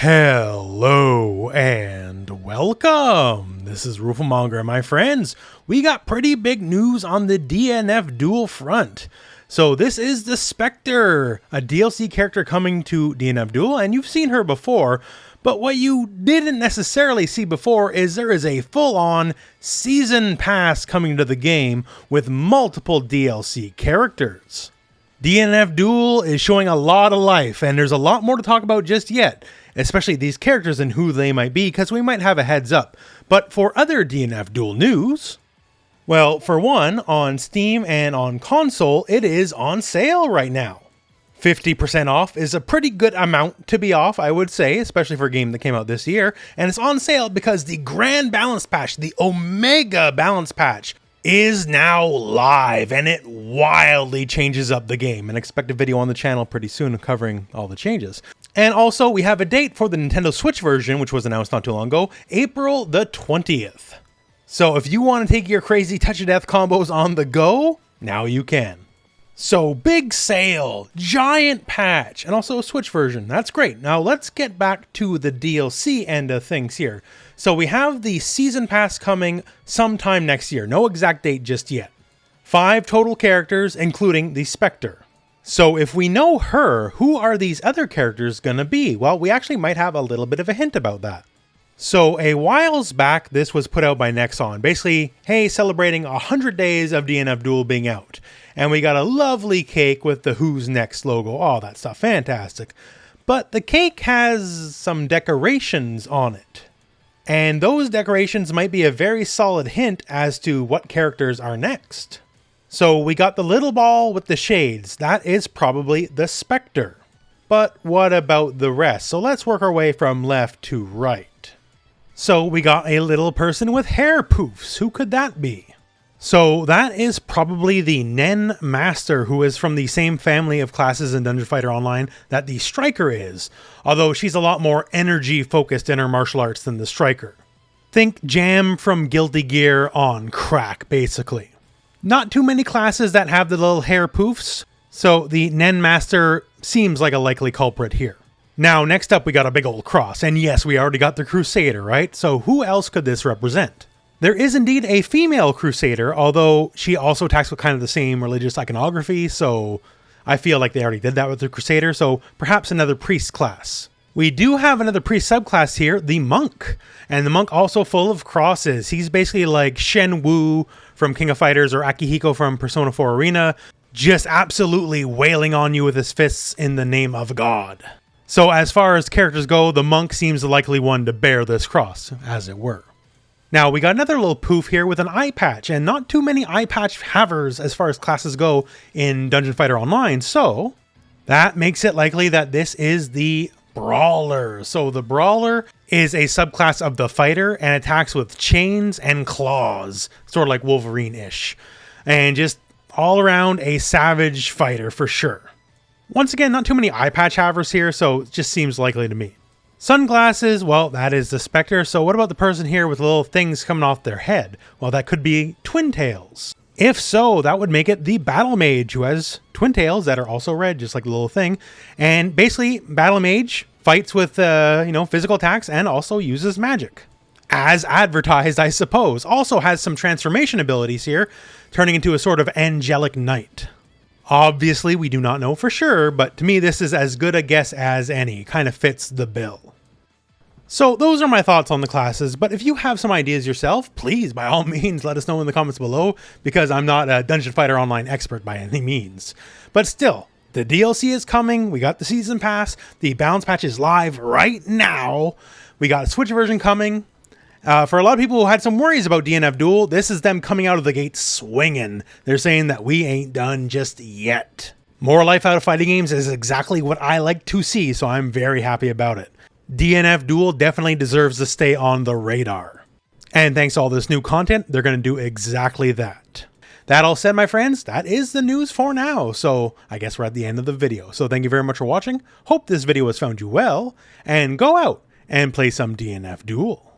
Hello and welcome. This is Rooflemonger, my friends. We got pretty big news on the DnF Duel front. So this is the Spectre, a DLC character coming to DnF Duel, and you've seen her before, but what you didn't necessarily see before is there is a full-on season pass coming to the game with multiple DLC characters. DnF Duel is showing a lot of life, and there's a lot more to talk about just yet, especially these characters and who they might be, because we might have a heads up. But for other DnF Duel news, well, for one, on Steam and on console, it is on sale right now. 50% off is a pretty good amount to be off, I would say, especially for a game that came out this year, and it's on sale because the Grand Balance Patch, the Omega Balance Patch, is now live, and it wildly changes up the game, and expect a video on the channel pretty soon covering all the changes. And also, we have a date for the Nintendo Switch version, which was announced not too long ago, April the 20th. So if you want to take your crazy touch-of-death combos on the go, now you can. So big sale, giant patch, and also a Switch version. That's great. Now let's get back to the DLC end of things here. So we have the Season Pass coming sometime next year. No exact date just yet. 5 total characters, including the Spectre. So if we know her, who are these other characters gonna be? Well, we actually might have a little bit of a hint about that. So a whiles back, this was put out by Nexon. Basically, hey, celebrating 100 days of DnF Duel being out. And we got a lovely cake with the Who's Next logo, all that stuff, fantastic. But the cake has some decorations on it. And those decorations might be a very solid hint as to what characters are next. So we got the little ball with the shades. That is probably the Spectre. But what about the rest? So let's work our way from left to right. So we got a little person with hair poofs. Who could that be? So that is probably the Nen Master, who is from the same family of classes in Dungeon Fighter Online that the Striker is, although she's a lot more energy focused in her martial arts than the Striker. Think Jam from Guilty Gear on crack, basically. Not too many classes that have the little hair poofs, so the Nen Master seems like a likely culprit here. Now, next up we got a big old cross, and yes, we already got the Crusader, right? So who else could this represent? There is indeed a female Crusader, although she also attacks with kind of the same religious iconography, so I feel like they already did that with the Crusader, so perhaps another priest class. We do have another priest subclass here, the Monk, and the Monk also full of crosses. He's basically like Shen Wu from King of Fighters or Akihiko from Persona 4 Arena, just absolutely wailing on you with his fists in the name of God. So as far as characters go, the Monk seems the likely one to bear this cross, as it were. Now, we got another little poof here with an eye patch, and not too many eye patch havers as far as classes go in Dungeon Fighter Online, so that makes it likely that this is the Brawler. So the Brawler is a subclass of the Fighter and attacks with chains and claws, sort of like Wolverine-ish, and just all around a savage fighter for sure. Once again, not too many eye patch havers here, so it just seems likely to me. Sunglasses, well, that is the Spectre, so what about the person here with little things coming off their head? Well, that could be Twin Tails. If so, that would make it the Battle Mage, who has twin tails that are also red, just like the little thing. And basically, Battle Mage fights with, physical attacks and also uses magic. As advertised, I suppose. Also has some transformation abilities here, turning into a sort of angelic knight. Obviously, we do not know for sure, but to me, this is as good a guess as any. Kind of fits the bill. So those are my thoughts on the classes, but if you have some ideas yourself, please, by all means, let us know in the comments below, because I'm not a Dungeon Fighter Online expert by any means. But still, the DLC is coming, we got the Season Pass, the Balance Patch is live right now, we got a Switch version coming. For a lot of people who had some worries about DnF Duel, this is them coming out of the gate swinging. They're saying that we ain't done just yet. More life out of fighting games is exactly what I like to see, so I'm very happy about it. DnF Duel definitely deserves to stay on the radar. And thanks to all this new content, they're going to do exactly that. That all said, my friends, that is the news for now. So I guess we're at the end of the video. So thank you very much for watching. Hope this video has found you well. And go out and play some DnF Duel.